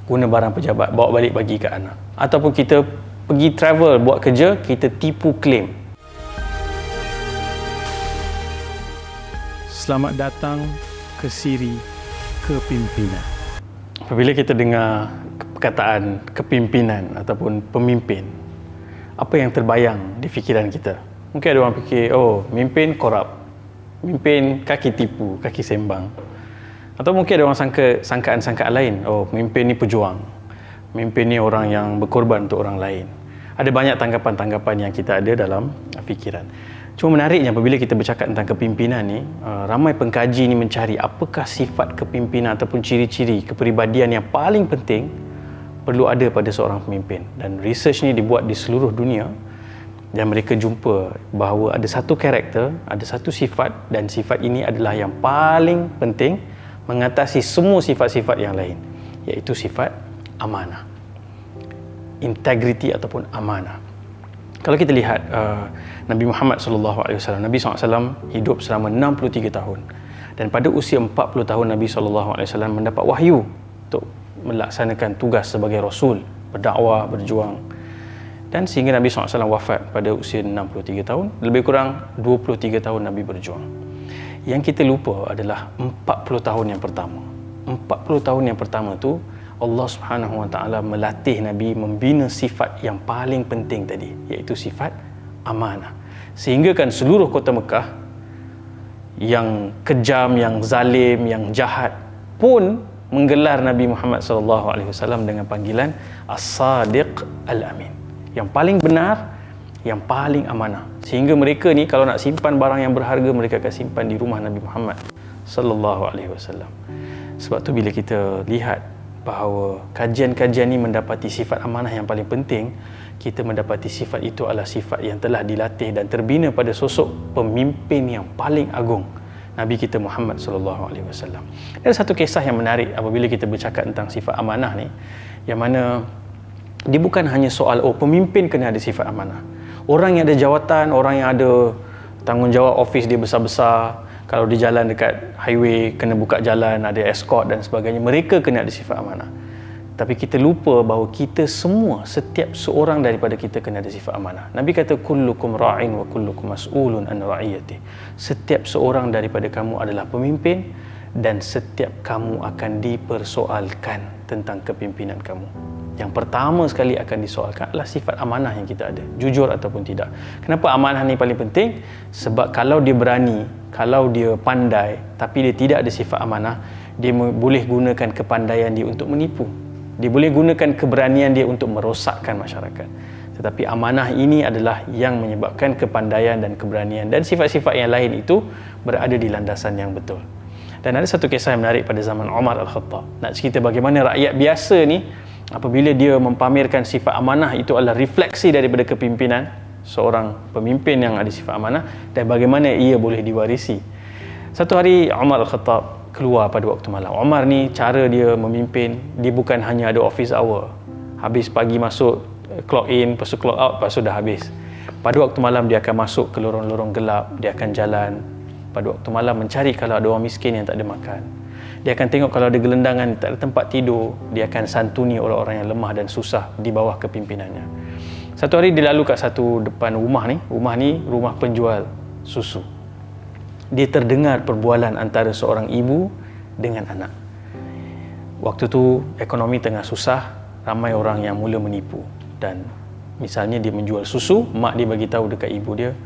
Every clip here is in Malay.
guna barang pejabat, bawa balik bagi kat anak. Ataupun kita pergi travel, buat kerja, kita tipu claim. Selamat datang ke Siri Kepimpinan. Apabila kita dengar perkataan kepimpinan ataupun pemimpin, apa yang terbayang di fikiran kita? Mungkin ada orang fikir, oh, mimpin korup, mimpin kaki tipu, kaki sembang. Atau mungkin ada orang sangkaan-sangkaan lain, oh, mimpin ni pejuang, mimpin ni orang yang berkorban untuk orang lain. Ada banyak tanggapan-tanggapan yang kita ada dalam fikiran. Cuma menariknya apabila kita bercakap tentang kepimpinan ni, ramai pengkaji ni mencari apakah sifat kepimpinan ataupun ciri-ciri kepribadian yang paling penting perlu ada pada seorang pemimpin. Dan research ni dibuat di seluruh dunia dan mereka jumpa bahawa ada satu karakter, ada satu sifat, dan sifat ini adalah yang paling penting mengatasi semua sifat-sifat yang lain, iaitu sifat amanah, integriti ataupun amanah. Kalau kita lihat Nabi Muhammad SAW, Nabi SAW hidup selama 63 tahun, dan pada usia 40 tahun Nabi SAW mendapat wahyu untuk melaksanakan tugas sebagai Rasul, berdakwah, berjuang, dan sehingga Nabi SAW wafat pada usia 63 tahun, lebih kurang 23 tahun Nabi berjuang. Yang kita lupa adalah 40 tahun yang pertama. 40 tahun yang pertama tu Allah Subhanahu Wa Taala melatih Nabi membina sifat yang paling penting tadi, iaitu sifat amanah. Sehingga kan seluruh kota Mekah yang kejam, yang zalim, yang jahat pun menggelar Nabi Muhammad SAW dengan panggilan As-Sadiq Al-Amin, yang paling benar, yang paling amanah. Sehingga mereka ni kalau nak simpan barang yang berharga, mereka akan simpan di rumah Nabi Muhammad SAW. Sebab tu bila kita lihat bahawa kajian-kajian ini mendapati sifat amanah yang paling penting, kita mendapati sifat itu adalah sifat yang telah dilatih dan terbina pada sosok pemimpin yang paling agung, Nabi kita Muhammad SAW. Ada satu kisah yang menarik apabila kita bercakap tentang sifat amanah ni, yang mana dia bukan hanya soal pemimpin kena ada sifat amanah. Orang yang ada jawatan, orang yang ada tanggungjawab office dia besar-besar, kalau di jalan dekat highway kena buka jalan, ada escort dan sebagainya, mereka kena ada sifat amanah. Tapi kita lupa bahawa kita semua, setiap seorang daripada kita kena ada sifat amanah. Nabi kata kullukum ra'in wa kullukum mas'ulun an ra'iyati. Setiap seorang daripada kamu adalah pemimpin dan setiap kamu akan dipersoalkan tentang kepimpinan kamu. Yang pertama sekali akan disoalkan adalah sifat amanah yang kita ada, jujur ataupun tidak. Kenapa amanah ni paling penting? Sebab kalau dia berani, kalau dia pandai tapi dia tidak ada sifat amanah, dia boleh gunakan kepandaian dia untuk menipu. Dia boleh gunakan keberanian dia untuk merosakkan masyarakat. Tetapi amanah ini adalah yang menyebabkan kepandaian dan keberanian dan sifat-sifat yang lain itu berada di landasan yang betul. Dan ada satu kisah yang menarik pada zaman Umar Al-Khattab. Nak cerita bagaimana rakyat biasa ni apabila dia mempamerkan sifat amanah itu adalah refleksi daripada kepimpinan seorang pemimpin yang ada sifat amanah, dan bagaimana ia boleh diwarisi. Satu hari Umar Al-Khattab keluar pada waktu malam. Umar ni cara dia memimpin, dia bukan hanya ada office hour, habis pagi masuk, clock in, lepas tu clock out, lepas tu dah habis. Pada waktu malam dia akan masuk ke lorong-lorong gelap, dia akan jalan pada waktu malam mencari kalau ada orang miskin yang tak ada makan. Dia akan tengok kalau ada gelendangan, tak ada tempat tidur, dia akan santuni orang-orang yang lemah dan susah di bawah kepimpinannya. Satu hari dia lalu kat satu depan rumah ni rumah penjual susu. Dia terdengar perbualan antara seorang ibu dengan anak. Waktu tu ekonomi tengah susah, ramai orang yang mula menipu. Dan misalnya dia menjual susu, mak dia bagi tahu dekat ibu dia,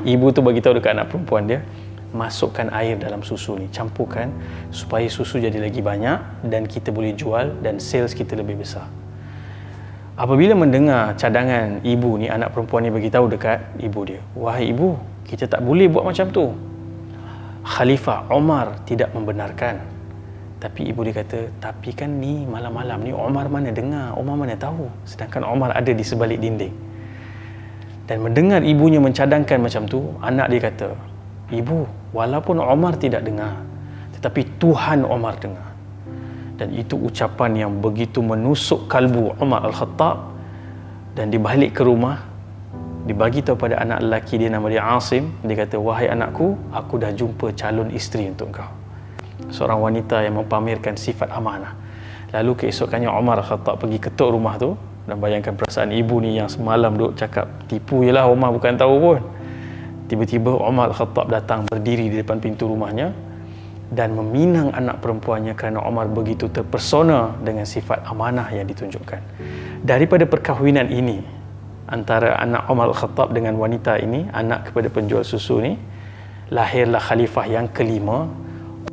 ibu tu bagi tahu dekat anak perempuan dia, masukkan air dalam susu ni, campurkan supaya susu jadi lagi banyak dan kita boleh jual dan sales kita lebih besar. Apabila mendengar cadangan ibu ni, anak perempuan ni bagi tahu dekat ibu dia, wahai ibu, kita tak boleh buat macam tu. Khalifah Umar tidak membenarkan. Tapi ibu dia kata, tapi kan ni malam-malam ni Umar mana dengar, Umar mana tahu, sedangkan Umar ada di sebalik dinding. Dan mendengar ibunya mencadangkan macam tu, anak dia kata, ibu, walaupun Umar tidak dengar, tetapi Tuhan Umar dengar. Dan itu ucapan yang begitu menusuk kalbu Umar Al-Khattab. Dan dibalik ke rumah, dibagi tahu pada anak lelaki dia, nama dia Asim. Dia kata, wahai anakku, aku dah jumpa calon isteri untuk kau, seorang wanita yang mempamerkan sifat amanah. Lalu keesokannya Umar Khattab pergi ketuk rumah tu, dan bayangkan perasaan ibu ni yang semalam duk cakap tipu je lah, Umar bukan tahu pun. Tiba-tiba Umar Khattab datang berdiri di depan pintu rumahnya dan meminang anak perempuannya kerana Umar begitu terpesona dengan sifat amanah yang ditunjukkan. Daripada perkahwinan ini antara anak Umar Khattab dengan wanita ini, anak kepada penjual susu ni, lahirlah khalifah yang kelima,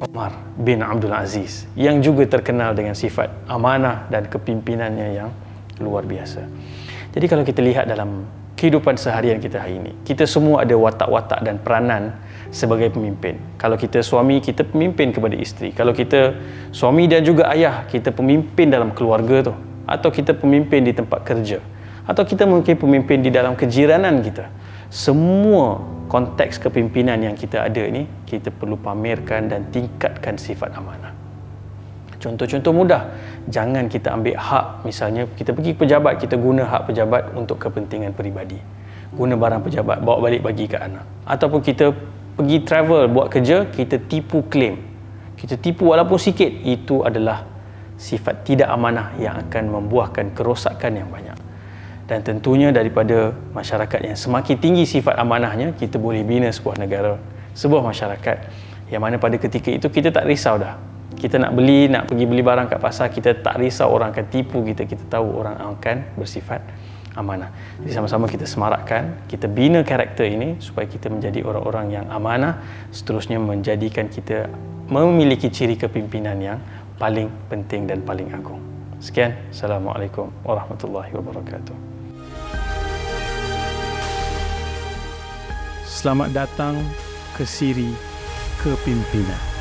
Umar bin Abdul Aziz, yang juga terkenal dengan sifat amanah dan kepimpinannya yang luar biasa. Jadi kalau kita lihat dalam kehidupan seharian kita hari ini, kita semua ada watak-watak dan peranan sebagai pemimpin. Kalau kita suami, kita pemimpin kepada isteri. Kalau kita suami dan juga ayah, kita pemimpin dalam keluarga tu. Atau kita pemimpin di tempat kerja. Atau kita mungkin pemimpin di dalam kejiranan kita. Semua konteks kepimpinan yang kita ada ni, kita perlu pamerkan dan tingkatkan sifat amanah. Contoh-contoh mudah, jangan kita ambil hak, misalnya kita pergi pejabat, kita guna hak pejabat untuk kepentingan peribadi. Guna barang pejabat, bawa balik bagi ke anak. Ataupun kita pergi travel, buat kerja, kita tipu claim. Kita tipu walaupun sikit, itu adalah sifat tidak amanah yang akan membuahkan kerosakan yang banyak. Dan tentunya daripada masyarakat yang semakin tinggi sifat amanahnya, kita boleh bina sebuah negara, sebuah masyarakat yang mana pada ketika itu kita tak risau dah. Kita nak pergi beli barang kat pasar, kita tak risau orang akan tipu kita, kita tahu orang akan bersifat amanah. Jadi sama-sama kita semarakkan, kita bina karakter ini supaya kita menjadi orang-orang yang amanah, seterusnya menjadikan kita memiliki ciri kepimpinan yang paling penting dan paling agung. Sekian, Assalamualaikum warahmatullahi wabarakatuh. Selamat datang ke Siri Kepimpinan.